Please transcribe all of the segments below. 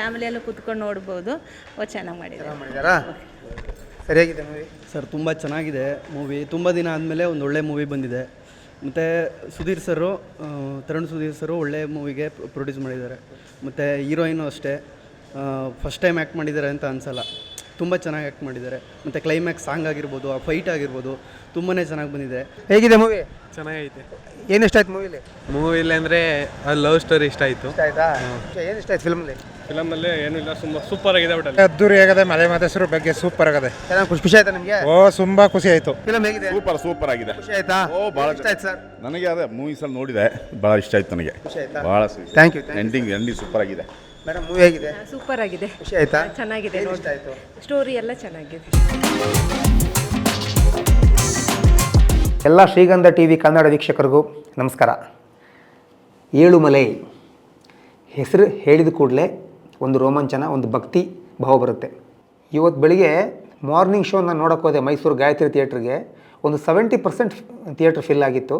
Family ಎಲ್ಲ ಕೂತ್ಕೊಂಡು ನೋಡ್ಬೋದು. ಚೆನ್ನಾಗಿ ಮಾಡಿದ್ದಾರೆ. ಸರಿಯಾಗಿದೆ ಮೂವಿ ಸರ್. ತುಂಬ ಚೆನ್ನಾಗಿದೆ ಮೂವಿ. ತುಂಬ ದಿನ ಆದಮೇಲೆ ಒಂದು ಒಳ್ಳೆ ಮೂವಿ ಬಂದಿದೆ. ಮತ್ತು ಸುಧೀರ್ ಸರು, ತರುಣ್ ಸುಧೀರ್ ಸರು ಒಳ್ಳೆ ಮೂವಿಗೆ ಪ್ರೊಡ್ಯೂಸ್ ಮಾಡಿದ್ದಾರೆ. ಮತ್ತು ಹೀರೋಯಿನು ಅಷ್ಟೇ ಫಸ್ಟ್ ಟೈಮ್ ಆ್ಯಕ್ಟ್ ಮಾಡಿದ್ದಾರೆ ಅಂತ ಅನಿಸಲ್ಲ. ತುಂಬ ಚೆನ್ನಾಗಿ ಆ್ಯಕ್ಟ್ ಮಾಡಿದ್ದಾರೆ. ಮತ್ತು ಕ್ಲೈಮ್ಯಾಕ್ಸ್ ಸಾಂಗ್ ಆಗಿರ್ಬೋದು, ಆ ಫೈಟ್ ಆಗಿರ್ಬೋದು ತುಂಬಾ ಚೆನ್ನಾಗಿ ಬಂದಿದೆ. ಹೇಗಿದೆ ಮೂವಿ? ಚೆನ್ನಾಗೈತೆ. ಏನು ಇಷ್ಟ ಆಯ್ತು ಮೂವಿಲಿ ಅಂದರೆ ಲವ್ ಸ್ಟೋರಿ ಇಷ್ಟ ಆಯಿತು. ಆಯ್ತಾ? ಏನು ಇಷ್ಟ ಆಯ್ತು ಫಿಲಮಲ್ಲಿ ಏನೂ ಇಲ್ಲ, ಸೂಪರ್ ಆಗಿದೆ. ಅದ್ದೂರಿ ಆಗದೆ, ಮಲೆ ಮಾದೇಶ್ವರ ಬಗ್ಗೆ ಸೂಪರ್ ಆಗದೆ. ಚೆನ್ನಾಗಿ ಖುಷಿ ಆಯ್ತಾ ನಿಮಗೆ? ತುಂಬಾ ಖುಷಿ ಆಯ್ತು. ಫಿಲಮ್ ಹೇಗಿದೆ? ಸೂಪರ್ ಆಗಿದೆ. ಖುಷಿ ಆಯ್ತಾ? ಭಾಳ ಇಷ್ಟ ಆಯ್ತು ಸರ್. ನನಗೆ ಅದೇ ಮೂವೀಸ್ ಅಲ್ಲಿ ನೋಡಿದೆ, ಭಾಳ ಇಷ್ಟ ಆಯ್ತು ನನಗೆ. ಖುಷಿ ಆಯ್ತಾ? ಭಾಳ ಥ್ಯಾಂಕ್ ಯು. ಎಂಡಿಂಗ್ ಸೂಪರ್ ಆಗಿದೆ. ಮೇಡಮ್ ಮೂವಿ ಹೇಗಿದೆ? ಸೂಪರ್ ಆಗಿದೆ. ಖುಷಿ ಆಯ್ತಾ? ಚೆನ್ನಾಗಿದೆ. ಇಷ್ಟ ಆಯ್ತು. ಸ್ಟೋರಿ ಎಲ್ಲ ಚೆನ್ನಾಗಿದೆ. ಎಲ್ಲ ಶ್ರೀಗಂಧ ಟಿವಿ ಕನ್ನಡ ವೀಕ್ಷಕರಿಗೂ ನಮಸ್ಕಾರ. ಏಳುಮಲೆ ಹೆಸರು ಹೇಳಿದ ಕೂಡಲೇ ಒಂದು ರೋಮಾಂಚನ, ಒಂದು ಭಕ್ತಿ ಭಾವ ಬರುತ್ತೆ. ಇವತ್ತು ಬೆಳಿಗ್ಗೆ ಮಾರ್ನಿಂಗ್ ಶೋನ ನೋಡೋಕೆ ಹೋದೆ ಮೈಸೂರು ಗಾಯತ್ರಿ ಥಿಯೇಟ್ರಿಗೆ. ಒಂದು 70% ಥಿಯೇಟ್ರ್ ಫಿಲ್ ಆಗಿತ್ತು.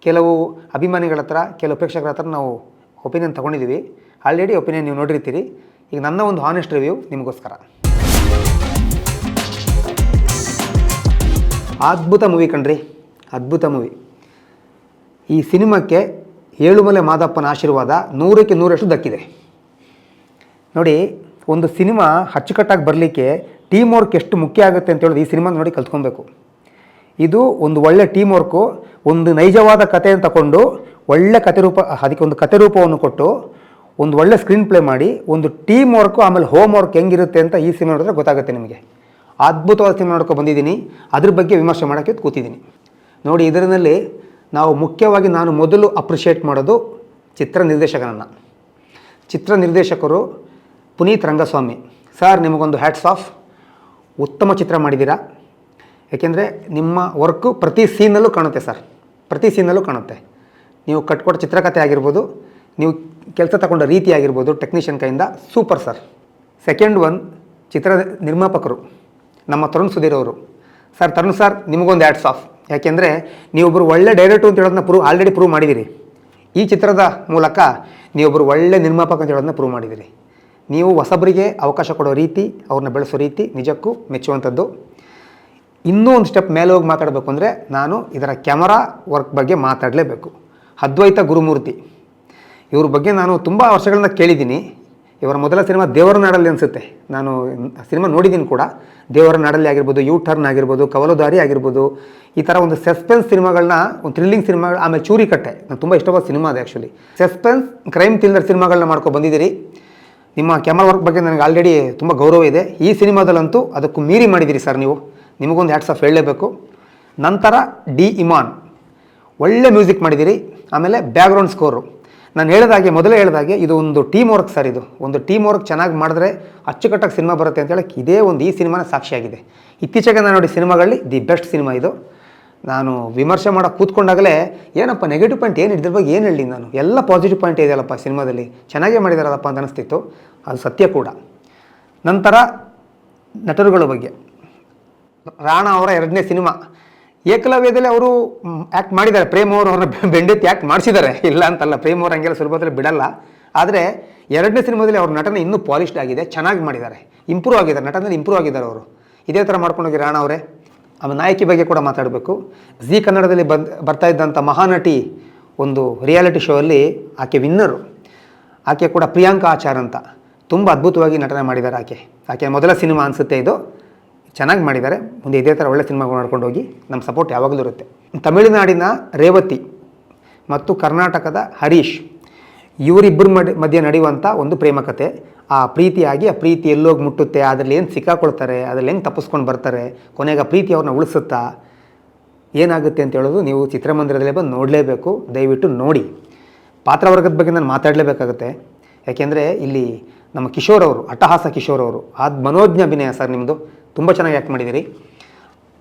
ಕೆಲವು ಅಭಿಮಾನಿಗಳ ಹತ್ರ, ಕೆಲವು ಪ್ರೇಕ್ಷಕರ ಹತ್ರ ನಾವು ಒಪಿನಿಯನ್ ತೊಗೊಂಡಿದ್ದೀವಿ. ಆಲ್ರೆಡಿ ಒಪಿನಿಯನ್ ನೀವು ನೋಡಿರ್ತೀರಿ. ಈಗ ನನ್ನ ಒಂದು ಹಾನೆಸ್ಟ್ ರಿವ್ಯೂ ನಿಮಗೋಸ್ಕರ. ಅದ್ಭುತ ಮೂವಿ ಕಣ್ರಿ, ಅದ್ಭುತ ಮೂವಿ. ಈ ಸಿನಿಮಾಕ್ಕೆ ಏಳುಮಲೆ ಮಾದಪ್ಪನ ಆಶೀರ್ವಾದ 100ಕ್ಕೆ 100ರಷ್ಟು ದಕ್ಕಿದೆ. ನೋಡಿ, ಒಂದು ಸಿನಿಮಾ ಅಚ್ಚುಕಟ್ಟಾಗಿ ಬರಲಿಕ್ಕೆ ಟೀಮ್ ವರ್ಕ್ ಎಷ್ಟು ಮುಖ್ಯ ಆಗುತ್ತೆ ಅಂತ ಹೇಳೋದು ಈ ಸಿನಿಮಾ ನೋಡಿ ಕಲ್ತ್ಕೊಬೇಕು. ಇದು ಒಂದು ಒಳ್ಳೆ ಟೀಮ್ ವರ್ಕು. ಒಂದು ನೈಜವಾದ ಕಥೆಯನ್ನು ತಗೊಂಡು ಒಳ್ಳೆ ಕಥೆರೂಪ, ಅದಕ್ಕೆ ಒಂದು ಕಥೆರೂಪವನ್ನು ಕೊಟ್ಟು ಒಂದು ಒಳ್ಳೆ ಸ್ಕ್ರೀನ್ ಪ್ಲೇ ಮಾಡಿ ಒಂದು ಟೀಮ್ ವರ್ಕು, ಆಮೇಲೆ ಹೋಮ್ ವರ್ಕ್ ಹೆಂಗಿರುತ್ತೆ ಅಂತ ಈ ಸಿನಿಮಾ ನೋಡಿದ್ರೆ ಗೊತ್ತಾಗುತ್ತೆ ನಿಮಗೆ. ಅದ್ಭುತವಾದ ಸಿನಿಮಾ ನೋಡ್ಕೊಂಡು ಬಂದಿದ್ದೀನಿ. ಅದ್ರ ಬಗ್ಗೆ ವಿಮರ್ಶೆ ಮಾಡೋಕ್ಕೆ ಕೂತಿದ್ದೀನಿ. ನೋಡಿ, ಇದರಲ್ಲಿ ನಾವು ಮುಖ್ಯವಾಗಿ ನಾನು ಮೊದಲು ಅಪ್ರಿಷಿಯೇಟ್ ಮಾಡೋದು ಚಿತ್ರ ನಿರ್ದೇಶಕನನ್ನು. ಚಿತ್ರ ನಿರ್ದೇಶಕರು ಪುನೀತ್ ರಂಗಸ್ವಾಮಿ ಸರ್, ನಿಮಗೊಂದು ಹ್ಯಾಟ್ಸ್ ಆಫ್. ಉತ್ತಮ ಚಿತ್ರ ಮಾಡಿದ್ದೀರಾ. ಯಾಕೆಂದರೆ ನಿಮ್ಮ ವರ್ಕು ಪ್ರತಿ ಸೀನಲ್ಲೂ ಕಾಣುತ್ತೆ ಸರ್, ಪ್ರತಿ ಸೀನಲ್ಲೂ ಕಾಣುತ್ತೆ. ನೀವು ಕಟ್ಕೊಟ್ಟ ಚಿತ್ರಕಥೆ ಆಗಿರ್ಬೋದು, ನೀವು ಕೆಲಸ ತಗೊಂಡ ರೀತಿ ಆಗಿರ್ಬೋದು, ಟೆಕ್ನಿಷಿಯನ್ ಕೈಯಿಂದ ಸೂಪರ್ ಸರ್. ಸೆಕೆಂಡ್ ಒನ್, ಚಿತ್ರ ನಿರ್ಮಾಪಕರು ನಮ್ಮ ತರುಣ್ ಸುಧೀರ್ ಅವರು. ಸರ್, ತರುಣ್ ಸರ್, ನಿಮಗೊಂದು ಹ್ಯಾಟ್ಸ್ ಆಫ್. ಯಾಕೆಂದರೆ ನೀವೊಬ್ಬರು ಒಳ್ಳೆ ಡೈರೆಕ್ಟ್ರು ಅಂತ ಹೇಳೋದನ್ನ ಆಲ್ರೆಡಿ ಪ್ರೂವ್ ಮಾಡಿದ್ದೀರಿ. ಈ ಚಿತ್ರದ ಮೂಲಕ ನೀವೊಬ್ಬರು ಒಳ್ಳೆ ನಿರ್ಮಾಪಕ ಅಂತ ಹೇಳೋದನ್ನ ಪ್ರೂವ್ ಮಾಡಿದ್ದೀರಿ. ನೀವು ಹೊಸಬರಿಗೆ ಅವಕಾಶ ಕೊಡೋ ರೀತಿ, ಅವ್ರನ್ನ ಬೆಳೆಸೋ ರೀತಿ ನಿಜಕ್ಕೂ ಮೆಚ್ಚುವಂಥದ್ದು. ಇನ್ನೂ ಒಂದು ಸ್ಟೆಪ್ ಮೇಲೆ ಹೋಗಿ ಮಾತಾಡಬೇಕು ಅಂದರೆ ನಾನು ಇದರ ಕ್ಯಾಮರಾ ವರ್ಕ್ ಬಗ್ಗೆ ಮಾತಾಡಲೇಬೇಕು. ಅದ್ವೈತ ಗುರುಮೂರ್ತಿ ಇವ್ರ ಬಗ್ಗೆ ನಾನು ತುಂಬ ವರ್ಷಗಳಿಂದ ಕೇಳಿದ್ದೀನಿ. ಇವರ ಮೊದಲ ಸಿನಿಮಾ ದೇವರ ನಾಡಲ್ಲಿ ಅನಿಸುತ್ತೆ. ನಾನು ಸಿನಿಮಾ ನೋಡಿದ್ದೀನಿ ಕೂಡ. ದೇವರ ನಾಡಲ್ಲಿ ಆಗಿರ್ಬೋದು, ಯೂ ಟರ್ನ್ ಆಗಿರ್ಬೋದು, ಕವಲುದಾರಿ ಆಗಿರ್ಬೋದು, ಈ ಥರ ಒಂದು ಸಸ್ಪೆನ್ಸ್ ಸಿನಿಮಾಗಳನ್ನ, ಒಂದು ಥ್ರಿಲ್ಲಿಂಗ್ ಸಿನಿಮಾಗಳು, ಆಮೇಲೆ ಚೂರಿಕಟ್ಟೆ ನಾನು ತುಂಬ ಇಷ್ಟವಾದ ಸಿನಿಮಾ ಅದು. ಆ್ಯಕ್ಚುಲಿ ಸಸ್ಪೆನ್ಸ್ ಕ್ರೈಮ್ ಥ್ರಿಲ್ಲರ್ ಸಿನಿಮಾಗಳನ್ನ ಮಾಡ್ಕೊಂಡು ಬಂದಿದ್ದೀರಿ. ನಿಮ್ಮ ಕ್ಯಾಮರಾ ವರ್ಕ್ ಬಗ್ಗೆ ನನಗೆ ಆಲ್ರೆಡಿ ತುಂಬ ಗೌರವ ಇದೆ. ಈ ಸಿನಿಮಾದಲ್ಲಂತೂ ಅದಕ್ಕೂ ಮೀರಿ ಮಾಡಿದ್ದೀರಿ ಸರ್ ನೀವು. ನಿಮಗೊಂದು ಹ್ಯಾಟ್ಸ್ ಆಫ್ ಹೇಳಲೇಬೇಕು. ನಂತರ ಡಿ ಇಮಾನ್ ಒಳ್ಳೆ ಮ್ಯೂಸಿಕ್ ಮಾಡಿದ್ದೀರಿ. ಆಮೇಲೆ ಬ್ಯಾಕ್ಗ್ರೌಂಡ್ ಸ್ಕೋರು ನಾನು ಮೊದಲೇ ಹೇಳಿದಾಗೆ ಇದು ಒಂದು ಟೀಮ್ ವರ್ಕ್ ಸರ್. ಇದು ಒಂದು ಟೀಮ್ ವರ್ಕ್ ಚೆನ್ನಾಗಿ ಮಾಡಿದ್ರೆ ಅಚ್ಚುಕಟ್ಟಾಗಿ ಸಿನಿಮಾ ಬರುತ್ತೆ ಅಂತ ಹೇಳಕ್ಕೆ ಇದೇ ಒಂದು ಈ ಸಿನಿಮಾನ ಸಾಕ್ಷಿಯಾಗಿದೆ. ಇತ್ತೀಚೆಗೆ ನಾನು ನೋಡಿ ಸಿನಿಮಾಗಳಲ್ಲಿ ದಿ ಬೆಸ್ಟ್ ಸಿನಿಮಾ ಇದು. ನಾನು ವಿಮರ್ಶೆ ಮಾಡೋಕ್ಕೆ ಕೂತ್ಕೊಂಡಾಗಲೇ ಏನಪ್ಪ ನೆಗೆಟಿವ್ ಪಾಯಿಂಟ್ ಏನು ಇದ್ರ ಬಗ್ಗೆ ಏನು ಹೇಳಿ, ನಾನು ಎಲ್ಲ ಪಾಸಿಟಿವ್ ಪಾಯಿಂಟ್ ಇದೆಯಲ್ಲಪ್ಪ ಸಿನಿಮಾದಲ್ಲಿ, ಚೆನ್ನಾಗೇ ಮಾಡಿದಾರಲ್ಲಪ್ಪ ಅಂತ ಅನಿಸ್ತಿತ್ತು. ಅದು ಸತ್ಯ ಕೂಡ. ನಂತರ ನಟರುಗಳ ಬಗ್ಗೆ, ರಾಣಾ ಅವರ 2ನೇ ಸಿನಿಮಾ ಏಕಲವ್ಯದಲ್ಲಿ ಅವರು ಆ್ಯಕ್ಟ್ ಮಾಡಿದ್ದಾರೆ. ಪ್ರೇಮ್ ಅವರು ಅವ್ರನ್ನ ಬೆಂಡೆತ್ತಿ ಆ್ಯಕ್ಟ್ ಮಾಡಿಸಿದ್ದಾರೆ, ಇಲ್ಲ ಅಂತಲ್ಲ. ಪ್ರೇಮ್ ಅವ್ರು ಹಂಗೆಲ್ಲ ಸುಲಭದಲ್ಲಿ ಬಿಡಲ್ಲ. ಆದರೆ 2ನೇ ಸಿನಿಮಾದಲ್ಲಿ ಅವ್ರ ನಟನೆ ಇನ್ನೂ ಪಾಲಿಷ್ಡ್ ಆಗಿದೆ, ಚೆನ್ನಾಗಿ ಮಾಡಿದ್ದಾರೆ, ಇಂಪ್ರೂವ್ ಆಗಿದ್ದಾರೆ, ನಟನಲ್ಲಿ ಇಂಪ್ರೂವ್ ಆಗಿದ್ದಾರೆ ಅವರು. ಇದೇ ಥರ ಮಾಡ್ಕೊಂಡೋಗಿ ರಾಣಾ ಅವರೇ. ಆಮೇಲೆ ನಾಯಕಿ ಬಗ್ಗೆ ಕೂಡ ಮಾತಾಡಬೇಕು. ಜಿ ಕನ್ನಡದಲ್ಲಿ ಬರ್ತಾ ಇದ್ದಂಥ ಮಹಾನಟಿ ಒಂದು ರಿಯಾಲಿಟಿ ಶೋ ಅಲ್ಲಿ ಆಕೆ ವಿನ್ನರು. ಆಕೆ ಕೂಡ ಪ್ರಿಯಾಂಕಾ ಆಚಾರ್ ಅಂತ ತುಂಬ ಅದ್ಭುತವಾಗಿ ನಟನೆ ಮಾಡಿದ್ದಾರೆ. ಆಕೆ ಮೊದಲ ಸಿನಿಮಾ ಅನಿಸುತ್ತೆ ಇದು. ಚೆನ್ನಾಗಿ ಮಾಡಿದ್ದಾರೆ. ಮುಂದೆ ಇದೇ ಥರ ಒಳ್ಳೆ ಸಿನಿಮಾಗಳು ಮಾಡ್ಕೊಂಡು ಹೋಗಿ. ನಮ್ಮ ಸಪೋರ್ಟ್ ಯಾವಾಗಲೂ ಇರುತ್ತೆ. ತಮಿಳುನಾಡಿನ ರೇವತಿ ಮತ್ತು ಕರ್ನಾಟಕದ ಹರೀಶ್ ಇವರಿಬ್ಬರ ಮಧ್ಯೆ ನಡೆಯುವಂಥ ಒಂದು ಪ್ರೇಮ ಕಥೆ. ಆ ಪ್ರೀತಿಯಾಗಿ ಆ ಪ್ರೀತಿ ಎಲ್ಲೋಗಿ ಮುಟ್ಟುತ್ತೆ, ಅದರಲ್ಲಿ ಏನು ಸಿಕ್ಕಾಕೊಳ್ತಾರೆ, ಅದರಲ್ಲಿ ಹೆಂಗೆ ತಪ್ಪಿಸ್ಕೊಂಡು ಬರ್ತಾರೆ, ಕೊನೆಗೆ ಆ ಪ್ರೀತಿ ಅವ್ರನ್ನ ಉಳಿಸುತ್ತಾ ಏನಾಗುತ್ತೆ ಅಂತ ಹೇಳೋದು ನೀವು ಚಿತ್ರಮಂದಿರದಲ್ಲೇ ಬಂದು ನೋಡಲೇಬೇಕು. ದಯವಿಟ್ಟು ನೋಡಿ. ಪಾತ್ರವರ್ಗದ ಬಗ್ಗೆ ನಾನು ಮಾತಾಡಲೇಬೇಕಾಗುತ್ತೆ. ಯಾಕೆಂದರೆ ಇಲ್ಲಿ ನಮ್ಮ ಕಿಶೋರ್ ಅವರು, ಅಟ್ಟಹಾಸ ಕಿಶೋರ್ ಅವರು, ಅದು ಮನೋಜ್ಞ ಅಭಿನಯ ಸರ್ ನಿಮ್ಮದು. ತುಂಬ ಚೆನ್ನಾಗಿ ಆ್ಯಕ್ಟ್ ಮಾಡಿದ್ದೀರಿ.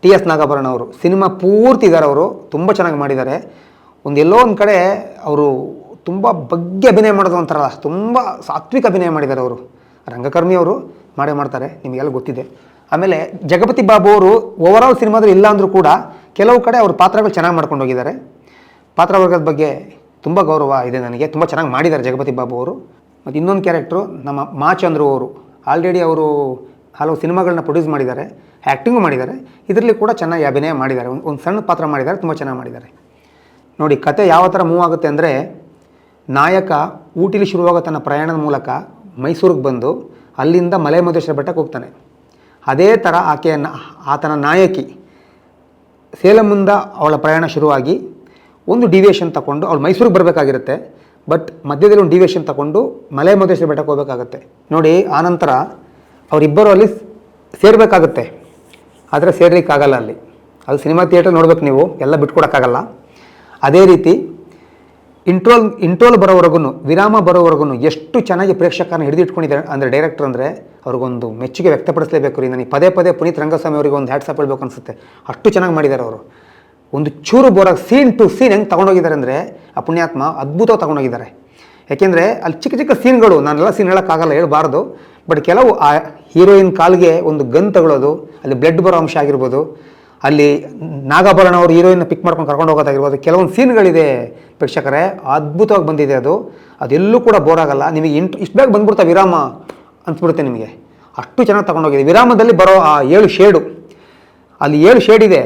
TS ನಾಗಾಭರಣ ಅವರು ಸಿನಿಮಾ ಪೂರ್ತಿ ಇದ್ದಾರೆ. ಅವರು ತುಂಬ ಚೆನ್ನಾಗಿ ಮಾಡಿದ್ದಾರೆ. ಎಲ್ಲೋ ಒಂದು ಕಡೆ ಅವರು ತುಂಬ ಬಗ್ಗೆ ಅಭಿನಯ ಮಾಡೋದು ಅಂತಾರಲ್ಲ, ತುಂಬ ಸಾತ್ವಿಕ ಅಭಿನಯ ಮಾಡಿದ್ದಾರೆ ಅವರು. ರಂಗಕರ್ಮಿ ಅವರು ಮಾಡ್ತಾರೆ, ನಿಮಗೆಲ್ಲ ಗೊತ್ತಿದೆ. ಆಮೇಲೆ ಜಗಪತಿ ಬಾಬು ಅವರು ಓವರಾಲ್ ಸಿನಿಮಾದಲ್ಲಿ ಇಲ್ಲ ಅಂದರೂ ಕೂಡ ಕೆಲವು ಕಡೆ ಅವ್ರ ಪಾತ್ರಗಳು ಚೆನ್ನಾಗಿ ಮಾಡ್ಕೊಂಡು ಹೋಗಿದ್ದಾರೆ. ಪಾತ್ರವರ್ಗದ ಬಗ್ಗೆ ತುಂಬ ಗೌರವ ಇದೆ ನನಗೆ. ತುಂಬ ಚೆನ್ನಾಗಿ ಮಾಡಿದ್ದಾರೆ ಜಗಪತಿ ಬಾಬು ಅವರು. ಮತ್ತು ಇನ್ನೊಂದು ಕ್ಯಾರೆಕ್ಟ್ರು ನಮ್ಮ ಮಾಚಂದ್ರು ಅವರು. ಆಲ್ರೆಡಿ ಅವರು ಹಲವು ಸಿನಿಮಾಗಳನ್ನ ಪ್ರೊಡ್ಯೂಸ್ ಮಾಡಿದ್ದಾರೆ, ಆ್ಯಕ್ಟಿಂಗು ಮಾಡಿದ್ದಾರೆ. ಇದರಲ್ಲಿ ಕೂಡ ಚೆನ್ನಾಗಿ ಅಭಿನಯ ಮಾಡಿದ್ದಾರೆ. ಒಂದು ಸಣ್ಣ ಪಾತ್ರ ಮಾಡಿದ್ದಾರೆ, ತುಂಬ ಚೆನ್ನಾಗಿ ಮಾಡಿದ್ದಾರೆ. ನೋಡಿ ಕತೆ ಯಾವ ಥರ ಮೂವ್ ಆಗುತ್ತೆ ಅಂದರೆ, ನಾಯಕ ಊಟಿಲಿ ಶುರುವಾಗ ತನ್ನ ಪ್ರಯಾಣದ ಮೂಲಕ ಮೈಸೂರಿಗೆ ಬಂದು ಅಲ್ಲಿಂದ ಮಲೆ ಮಹದೇಶ್ವರ ಬೆಟ್ಟಕ್ಕೆ ಹೋಗ್ತಾನೆ. ಅದೇ ಥರ ಆತನ ನಾಯಕಿ ಸೇಲಮ್ಮಿಂದ ಅವಳ ಪ್ರಯಾಣ ಶುರುವಾಗಿ ಒಂದು ಡಿವಿಯೇಷನ್ ತಗೊಂಡು ಅವಳು ಮೈಸೂರಿಗೆ ಬರಬೇಕಾಗಿರುತ್ತೆ. ಬಟ್ ಮಧ್ಯದಲ್ಲಿ ಒಂದು ಡಿವಿಯೇಷನ್ ತಗೊಂಡು ಮಲೆ ಮಹದೇಶ್ವರ ಬೆಟ್ಟಕ್ಕೆ ಹೋಗಬೇಕಾಗುತ್ತೆ. ನೋಡಿ ಆನಂತರ ಅವರಿಬ್ಬರು ಅಲ್ಲಿ ಸೇರಬೇಕಾಗುತ್ತೆ, ಆದರೆ ಸೇರ್ಲಿಕ್ಕಾಗಲ್ಲ ಅಲ್ಲಿ. ಅದು ಸಿನಿಮಾ ಥಿಯೇಟರ್ ನೋಡ್ಬೇಕು ನೀವು, ಎಲ್ಲ ಬಿಟ್ಕೊಡೋಕ್ಕಾಗಲ್ಲ. ಅದೇ ರೀತಿ ಇಂಟ್ರೋಲ್ ಬರೋವರೆಗೂ, ವಿರಾಮ ಬರೋವರೆಗೂ ಎಷ್ಟು ಚೆನ್ನಾಗಿ ಪ್ರೇಕ್ಷಕರನ್ನ ಹಿಡಿದಿಟ್ಕೊಂಡಿದ್ದಾರೆ ಅಂದರೆ ಡೈರೆಕ್ಟರ್ ಅಂದರೆ ಅವ್ರಿಗೊಂದು ಮೆಚ್ಚುಗೆ ವ್ಯಕ್ತಪಡಿಸಲೇಬೇಕು ರೀ. ನನಗೆ ಪದೇ ಪದೇ ಪುನೀತ್ ರಂಗಸ್ವಾಮಿ ಅವರಿಗೆ ಒಂದು ಹ್ಯಾಟ್ಸ್ ಆಫ್ ಹೇಳಬೇಕು ಅನಿಸುತ್ತೆ. ಅಷ್ಟು ಚೆನ್ನಾಗಿ ಮಾಡಿದ್ದಾರೆ ಅವರು. ಒಂದು ಚೂರು ಬೋರಾಗಿ ಸೀನ್ ಟು ಸೀನ್ ಹೆಂಗೆ ತೊಗೊಂಡೋಗಿದ್ದಾರೆ ಅಂದರೆ ಆ ಪುಣ್ಯಾತ್ಮ ಅದ್ಭುತವಾಗಿ ತೊಗೊಂಡೋಗಿದ್ದಾರೆ. ಯಾಕೆಂದರೆ ಅಲ್ಲಿ ಚಿಕ್ಕ ಚಿಕ್ಕ ಸೀನ್ಗಳು, ನಾನೆಲ್ಲ ಸೀನ್ ಹೇಳೋಕ್ಕಾಗಲ್ಲ, ಹೇಳ್ಬಾರ್ದು. ಬಟ್ ಕೆಲವು ಆ ಹೀರೋಯಿನ್ ಕಾಲ್ಗೆ ಒಂದು ಗನ್ ತಗೊಳ್ಳೋದು, ಅಲ್ಲಿ ಬ್ಲಡ್ ಬರೋ ಅಂಶ ಆಗಿರ್ಬೋದು, ಅಲ್ಲಿ ನಾಗಾಭರಣ ಅವರು ಹೀರೋಯಿನ್ನ ಪಿಕ್ ಮಾಡ್ಕೊಂಡು ಕರ್ಕೊಂಡು ಹೋಗೋದಾಗಿರ್ಬೋದು, ಕೆಲವೊಂದು ಸೀನ್ಗಳಿದೆ ಪ್ರೇಕ್ಷಕರೇ, ಅದ್ಭುತವಾಗಿ ಬಂದಿದೆ ಅದು. ಅದೆಲ್ಲೂ ಕೂಡ ಬೋರ್ ಆಗಲ್ಲ ನಿಮಗೆ. ಇಷ್ಟು ಬೇಗ ಬಂದ್ಬಿಡ್ತಾ ವಿರಾಮ ಅನ್ಸ್ಬಿಡುತ್ತೆ ನಿಮಗೆ, ಅಷ್ಟು ಚೆನ್ನಾಗಿ ತೊಗೊಂಡೋಗಿದೆ. ವಿರಾಮದಲ್ಲಿ ಬರೋ ಆ 7 ಶೇಡು, ಅಲ್ಲಿ 7 ಶೇಡ್ ಇದೆ.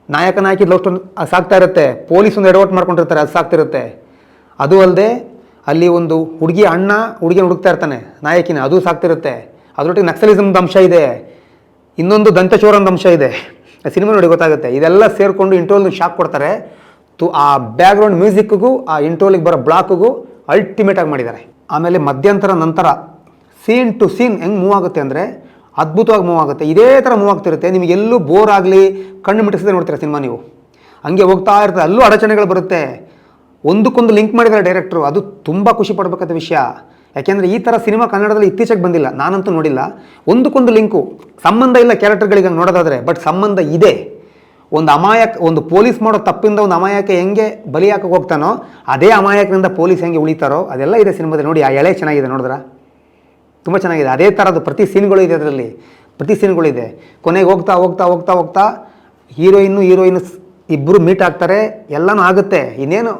ನಾಯಕ ನಾಯಕಿ ಲವ್ ಸ್ಟೋರಿ ಸಾಕ್ತಾ ಇರುತ್ತೆ, ಪೊಲೀಸ್ ಒಂದು ಎಡವಟ್ ಮಾಡ್ಕೊಂಡಿರ್ತಾರೆ, ಅದು ಸಾಕ್ತಿರುತ್ತೆ. ಅದು ಅಲ್ಲದೆ ಅಲ್ಲಿ ಒಂದು ಹುಡುಗಿಯ ಅಣ್ಣ ಹುಡುಗಿನ ಹುಡುಕ್ತಾ ಇರ್ತಾನೆ ನಾಯಕಿನ, ಅದು ಸಾಕ್ತಿರುತ್ತೆ. ಅದರೊಟ್ಟಿಗೆ ನಕ್ಸಲಿಸಮ್ದು ಅಂಶ ಇದೆ, ಇನ್ನೊಂದು ದಂತಚೋರಂದು ಅಂಶ ಇದೆ. ಸಿನಿಮಾ ನೋಡಿ ಗೊತ್ತಾಗುತ್ತೆ. ಇದೆಲ್ಲ ಸೇರಿಕೊಂಡು ಇಂಟ್ರೋಲ್ಗೆ ಶಾಕ್ ಕೊಡ್ತಾರೆ. ಆ ಬ್ಯಾಕ್ಗ್ರೌಂಡ್ ಮ್ಯೂಸಿಕ್ಗೂ ಆ ಇಂಟ್ರೋಲಿಗೆ ಬರೋ ಬ್ಲಾಕ್ಗೂ ಅಲ್ಟಿಮೇಟಾಗಿ ಮಾಡಿದ್ದಾರೆ. ಆಮೇಲೆ ಮಧ್ಯಂತರ ನಂತರ ಸೀನ್ ಟು ಸೀನ್ ಹೆಂಗೆ ಮೂವ್ ಆಗುತ್ತೆ ಅಂದರೆ ಅದ್ಭುತವಾಗಿ ಮೂವ್ ಆಗುತ್ತೆ. ಇದೇ ಥರ ಮೂವ್ ಆಗ್ತಿರುತ್ತೆ. ನಿಮಗೆ ಎಲ್ಲೂ ಬೋರ್ ಆಗಲಿ, ಕಣ್ಣು ಮಿಟಿಸದೆ ನೋಡ್ತೀರ ಸಿನಿಮಾ ನೀವು. ಹಂಗೆ ಹೋಗ್ತಾ ಇರ್ತದೆ, ಅಲ್ಲೂ ಅಡಚಣೆಗಳು ಬರುತ್ತೆ. ಒಂದಕ್ಕೊಂದು ಲಿಂಕ್ ಮಾಡಿದ್ದಾರೆ ಡೈರೆಕ್ಟ್ರು, ಅದು ತುಂಬ ಖುಷಿ ಪಡಬೇಕಾದ ವಿಷಯ. ಯಾಕೆಂದರೆ ಈ ಥರ ಸಿನಿಮಾ ಕನ್ನಡದಲ್ಲಿ ಇತ್ತೀಚೆಗೆ ಬಂದಿಲ್ಲ, ನಾನಂತೂ ನೋಡಿಲ್ಲ. ಒಂದಕ್ಕೊಂದು ಲಿಂಕು, ಸಂಬಂಧ ಇಲ್ಲ ಕ್ಯಾರೆಕ್ಟರ್ಗಳಿಗೆ ಹಂಗೆ ನೋಡೋದಾದರೆ, ಬಟ್ ಸಂಬಂಧ ಇದೆ. ಒಂದು ಪೊಲೀಸ್ ಮಾಡೋ ತಪ್ಪಿಂದ ಒಂದು ಅಮಾಯಕ ಹೆಂಗೆ ಬಲಿಯಾಕಕ್ಕೆ ಹೋಗ್ತಾನೋ, ಅದೇ ಅಮಾಯಕನಿಂದ ಪೊಲೀಸ್ ಹೆಂಗೆ ಉಳಿತಾರೋ ಅದೆಲ್ಲ ಇದೆ ಸಿನಿಮಾದಲ್ಲಿ. ನೋಡಿ ಆ ಎಳೆ ಚೆನ್ನಾಗಿದೆ, ನೋಡಿದ್ರ ತುಂಬ ಚೆನ್ನಾಗಿದೆ. ಅದೇ ಥರದ್ದು ಪ್ರತಿ ಸೀನ್ಗಳು ಇದೆ ಅದರಲ್ಲಿ, ಪ್ರತಿ ಸೀನ್ಗಳಿದೆ. ಕೊನೆಗೆ ಹೋಗ್ತಾ ಹೋಗ್ತಾ ಹೋಗ್ತಾ ಹೋಗ್ತಾ ಹೀರೋಯಿನ್ ಇಬ್ಬರು ಮೀಟ್ ಆಗ್ತಾರೆ, ಎಲ್ಲನೂ ಆಗುತ್ತೆ. ಇನ್ನೇನು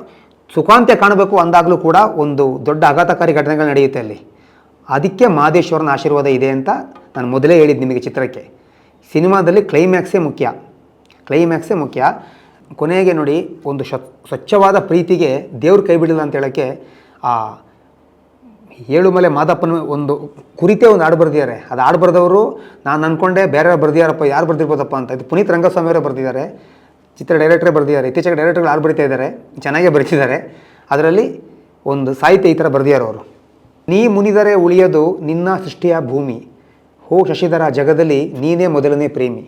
ಸುಖಾಂತ್ಯ ಕಾಣಬೇಕು ಅಂದಾಗಲೂ ಕೂಡ ಒಂದು ದೊಡ್ಡ ಆಘಾತಕಾರಿ ಘಟನೆಗಳು ನಡೆಯುತ್ತೆ ಅಲ್ಲಿ. ಅದಕ್ಕೆ ಮಹದೇಶ್ವರನ ಆಶೀರ್ವಾದ ಇದೆ ಅಂತ ನಾನು ಮೊದಲೇ ಹೇಳಿದ್ದು ನಿಮಗೆ. ಚಿತ್ರಕ್ಕೆ ಸಿನಿಮಾದಲ್ಲಿ ಕ್ಲೈಮ್ಯಾಕ್ಸೇ ಮುಖ್ಯ. ಕೊನೆಗೆ ನೋಡಿ, ಒಂದು ಸ್ವಚ್ಛವಾದ ಪ್ರೀತಿಗೆ ದೇವ್ರು ಕೈ ಬಿಡಲಿಲ್ಲ ಅಂತ ಹೇಳೋಕ್ಕೆ ಆ ಏಳುಮಲೆ ಮಾದಪ್ಪನ ಒಂದು ಕುರಿತೇ ಒಂದು ಹಾಡು ಬರೆದಿದ್ದಾರೆ. ಅದು ಹಾಡು ಬರೆದವರು ನಾನು ಅಂದ್ಕೊಂಡೆ ಬೇರೆ ಬರೆದಿದ್ದಾರಪ್ಪ, ಯಾರು ಬರೆದಿರ್ಬೋದಪ್ಪ ಅಂತ. ಇದು ಪುನೀತ್ ರಂಗಸ್ವಾಮಿ ಅವರೇ ಬರೆದಿದ್ದಾರೆ, ಚಿತ್ರ ಡೈರೆಕ್ಟ್ರೇ ಬರೆದಿದ್ದಾರೆ. ಇತ್ತೀಚೆಗೆ ಡೈರೆಕ್ಟರ್ಗಳು ಹಾಡು ಬರೀತಾ ಇದ್ದಾರೆ, ಚೆನ್ನಾಗೇ ಬರೀತಿದ್ದಾರೆ. ಅದರಲ್ಲಿ ಒಂದು ಸಾಹಿತ್ಯ ಈ ಥರ ಬರೆದಿದ್ದಾರೆ ಅವರು. ನೀ ಮುನಿದರೆ ಉಳಿಯೋದು ನಿನ್ನ ಸೃಷ್ಟಿಯ ಭೂಮಿ, ಹೋ ಶಶಿಧರ ಜಗದಲ್ಲಿ ನೀನೇ ಮೊದಲನೇ ಪ್ರೇಮಿ.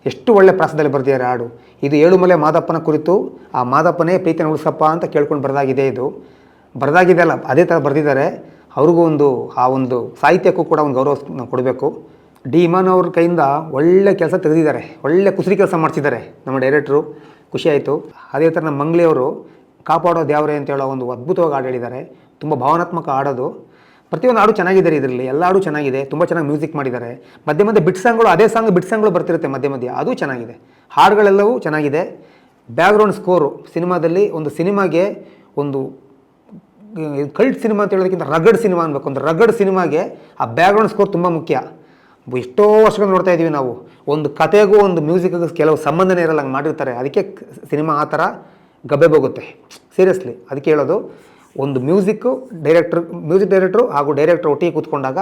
ಎಷ್ಟು ಒಳ್ಳೆ ಪ್ರಾಸದಲ್ಲಿ ಬರೆದಿದ್ದಾರೆ ಹಾಡು. ಇದು ಏಳುಮಲೆ ಮಾದಪ್ಪನ ಕುರಿತು, ಆ ಮಾದಪ್ಪನೇ ಪ್ರೀತಿಯನ್ನು ಉಳಿಸಪ್ಪ ಅಂತ ಕೇಳ್ಕೊಂಡು ಬರೆದಾಗಿದೆ. ಇದು ಬರೆದಾಗಿದೆ ಅಲ್ಲ, ಅದೇ ಥರ ಬರೆದಿದ್ದಾರೆ. ಅವ್ರಿಗೂ ಆ ಒಂದು ಸಾಹಿತ್ಯಕ್ಕೂ ಕೂಡ ಒಂದು ಗೌರವ ನಾವು ಕೊಡಬೇಕು. ಡಿ ಇಮಾನ್ ಅವ್ರ ಕೈಯಿಂದ ಒಳ್ಳೆ ಕೆಲಸ ತೆಗೆದಿದ್ದಾರೆ, ಒಳ್ಳೆ ಕುಸರಿ ಕೆಲಸ ಮಾಡಿಸಿದ್ದಾರೆ ನಮ್ಮ ಡೈರೆಕ್ಟ್ರು, ಖುಷಿಯಾಯಿತು. ಅದೇ ಥರ ನಮ್ಮ ಮಂಗ್ಲಿಯವರು ಕಾಪಾಡೋದು ಯಾವ್ರೆ ಅಂತ ಹೇಳೋ ಒಂದು ಅದ್ಭುತವಾಗಿ ಹಾಡು ಹೇಳಿದ್ದಾರೆ. ತುಂಬ ಭಾವನಾತ್ಮಕ ಹಾಡೋದು. ಪ್ರತಿಯೊಂದು ಹಾಡು ಚೆನ್ನಾಗಿದ್ದಾರೆ ಇದರಲ್ಲಿ, ಎಲ್ಲ ಹಾಡು ಚೆನ್ನಾಗಿದೆ. ತುಂಬ ಚೆನ್ನಾಗಿ ಮ್ಯೂಸಿಕ್ ಮಾಡಿದ್ದಾರೆ. ಮಧ್ಯೆ ಮಧ್ಯೆ ಬಿಟ್ ಸಾಂಗ್ಗಳು, ಅದೇ ಸಾಂಗ್ ಬಿಟ್ ಸಾಂಗ್ಗಳು ಬರ್ತಿರುತ್ತೆ ಮಧ್ಯೆ, ಅದು ಚೆನ್ನಾಗಿದೆ. ಹಾಡುಗಳೆಲ್ಲವೂ ಚೆನ್ನಾಗಿದೆ. ಬ್ಯಾಕ್ಗ್ರೌಂಡ್ ಸ್ಕೋರು ಸಿನಿಮಾದಲ್ಲಿ, ಒಂದು ಸಿನಿಮಾಗೆ ಒಂದು ಕಲ್ಟ್ ಸಿನಿಮಾ ಅಂತ ಹೇಳೋದಕ್ಕಿಂತ ರಗಡ್ ಸಿನಿಮಾ ಅನ್ಬೇಕು. ಒಂದು ರಗಡ್ ಸಿನಿಮಾಗೆ ಆ ಬ್ಯಾಕ್ಗ್ರೌಂಡ್ ಸ್ಕೋರ್ ತುಂಬ ಮುಖ್ಯ. ಎಷ್ಟೋ ವರ್ಷಗಳು ನೋಡ್ತಾ ಇದ್ದೀವಿ ನಾವು, ಒಂದು ಕತೆಗೂ ಒಂದು ಮ್ಯೂಸಿಕ್ಗೂ ಕೆಲವು ಸಂಬಂಧನೇ ಇರಲ್ಲ, ಹಂಗೆ ಮಾಡಿರ್ತಾರೆ. ಅದಕ್ಕೆ ಸಿನಿಮಾ ಆ ಥರ ಗಬ್ಬೆ ಹೋಗುತ್ತೆ ಸೀರಿಯಸ್ಲಿ. ಅದಕ್ಕೆ ಹೇಳೋದು, ಒಂದು ಮ್ಯೂಸಿಕ್ ಡೈರೆಕ್ಟ್ರು ಹಾಗೂ ಡೈರೆಕ್ಟ್ರ್ ಒಟ್ಟಿಗೆ ಕೂತ್ಕೊಂಡಾಗ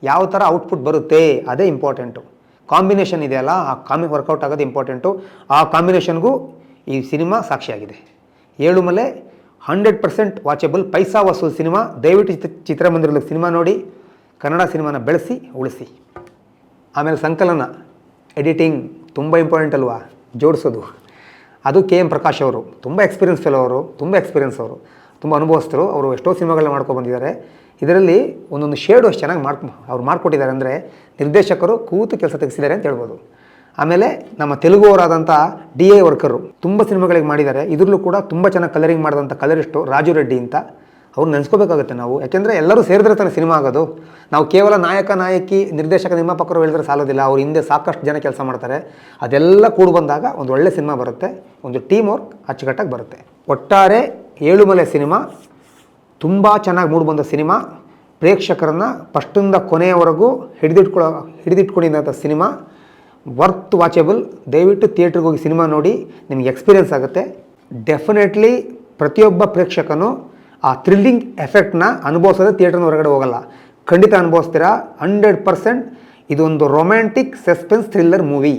ಯಾವ ಥರ ಔಟ್ಪುಟ್ ಬರುತ್ತೆ ಅದೇ ಇಂಪಾರ್ಟೆಂಟು. ಕಾಂಬಿನೇಷನ್ ಇದೆಯಲ್ಲ, ಆ ವರ್ಕೌಟ್ ಆಗೋದು ಇಂಪಾರ್ಟೆಂಟು. ಆ ಕಾಂಬಿನೇಷನ್ಗೂ ಈ ಸಿನಿಮಾ ಸಾಕ್ಷಿಯಾಗಿದೆ. ಏಳುಮಲೆ 100% ವಾಚಬಲ್, ಪೈಸಾ ವಸೂಲ್ ಸಿನಿಮಾ. ದಯವಿಟ್ಟು ಚಿತ್ರಮಂದಿರದಲ್ಲಿ ಸಿನಿಮಾ ನೋಡಿ, ಕನ್ನಡ ಸಿನಿಮಾನ ಬೆಳೆಸಿ ಉಳಿಸಿ. ಆಮೇಲೆ ಸಂಕಲನ, ಎಡಿಟಿಂಗ್ ತುಂಬ ಇಂಪಾರ್ಟೆಂಟ್ ಅಲ್ವಾ, ಜೋಡಿಸೋದು. ಅದು ಕೆ ಎಂ ಪ್ರಕಾಶ್ ಅವರು ತುಂಬ ಎಕ್ಸ್ಪೀರಿಯನ್ಸ್ ಫೆಲೋ ಅವರು, ತುಂಬ ಅನುಭವಸ್ಥರು ಅವರು. ಎಷ್ಟೋ ಸಿನಿಮಾಗಳನ್ನ ಮಾಡ್ಕೊಂಡು ಬಂದಿದ್ದಾರೆ. ಇದರಲ್ಲಿ ಒಂದೊಂದು ಶೇಡು ಅಷ್ಟು ಚೆನ್ನಾಗಿ ಅವ್ರು ಮಾಡಿಕೊಟ್ಟಿದ್ದಾರೆ ಅಂದರೆ ನಿರ್ದೇಶಕರು ಕೂತು ಕೆಲಸ ತೆಗೆಸಿದ್ದಾರೆ ಅಂತ ಹೇಳ್ಬೋದು. ಆಮೇಲೆ ನಮ್ಮ ತೆಲುಗು ಅವರಾದಂಥ DI ವರ್ಕರು ತುಂಬ ಸಿನಿಮಾಗಳಿಗೆ ಮಾಡಿದ್ದಾರೆ. ಇದರಲ್ಲೂ ಕೂಡ ತುಂಬ ಚೆನ್ನಾಗಿ ಕಲರಿಂಗ್ ಮಾಡಿದಂಥ ಕಲರಿಸ್ಟು ರಾಜು ರೆಡ್ಡಿ ಅಂತ. ಅವ್ರು ನೆನೆಸ್ಕೋಬೇಕಾಗುತ್ತೆ ನಾವು, ಯಾಕೆಂದರೆ ಎಲ್ಲರೂ ಸೇರಿದ್ರೆ ತಾನೆ ಸಿನಿಮಾ ಆಗೋದು. ನಾವು ಕೇವಲ ನಾಯಕ ನಾಯಕಿ ನಿರ್ದೇಶಕ ನಿರ್ಮಾಪಕರು ಹೇಳಿದ್ರೆ ಸಾಲೋದಿಲ್ಲ, ಅವ್ರ ಹಿಂದೆ ಸಾಕಷ್ಟು ಜನ ಕೆಲಸ ಮಾಡ್ತಾರೆ. ಅದೆಲ್ಲ ಕೂಡಿ ಬಂದಾಗ ಒಂದು ಒಳ್ಳೆ ಸಿನಿಮಾ ಬರುತ್ತೆ, ಒಂದು ಟೀಮ್ ವರ್ಕ್ ಅಚ್ಚುಕಟ್ಟಾಗಿ ಬರುತ್ತೆ. ಒಟ್ಟಾರೆ ಏಳುಮಲೆ ಸಿನಿಮಾ ತುಂಬ ಚೆನ್ನಾಗಿ ಮೂಡಿ ಬಂದ ಸಿನಿಮಾ. ಪ್ರೇಕ್ಷಕರನ್ನು ಫಸ್ಟಿಂದ ಕೊನೆಯವರೆಗೂ ಹಿಡಿದಿಟ್ಕೊಂಡಿದ್ದಂಥ ಸಿನಿಮಾ ವರ್ತ್ ವಾಚಬಲ್. ದಯವಿಟ್ಟು ಥಿಯೇಟ್ರಿಗೆ ಹೋಗಿ ಸಿನಿಮಾ ನೋಡಿ, ನಿಮಗೆ ಎಕ್ಸ್ಪೀರಿಯನ್ಸ್ ಆಗುತ್ತೆ. ಡೆಫಿನೆಟ್ಲಿ ಪ್ರತಿಯೊಬ್ಬ ಪ್ರೇಕ್ಷಕನು ಆ ಥ್ರಿಲ್ಲಿಂಗ್ ಎಫೆಕ್ಟ್ನ ಅನುಭವಿಸೋದೇ ಥಿಯೇಟ್ರ್ನ ಹೊರಗಡೆ ಹೋಗಲ್ಲ. ಖಂಡಿತ ಅನುಭವಿಸ್ತೀರಾ 100%. ಇದೊಂದು ರೊಮ್ಯಾಂಟಿಕ್ ಸಸ್ಪೆನ್ಸ್ ಥ್ರಿಲ್ಲರ್ ಮೂವಿ.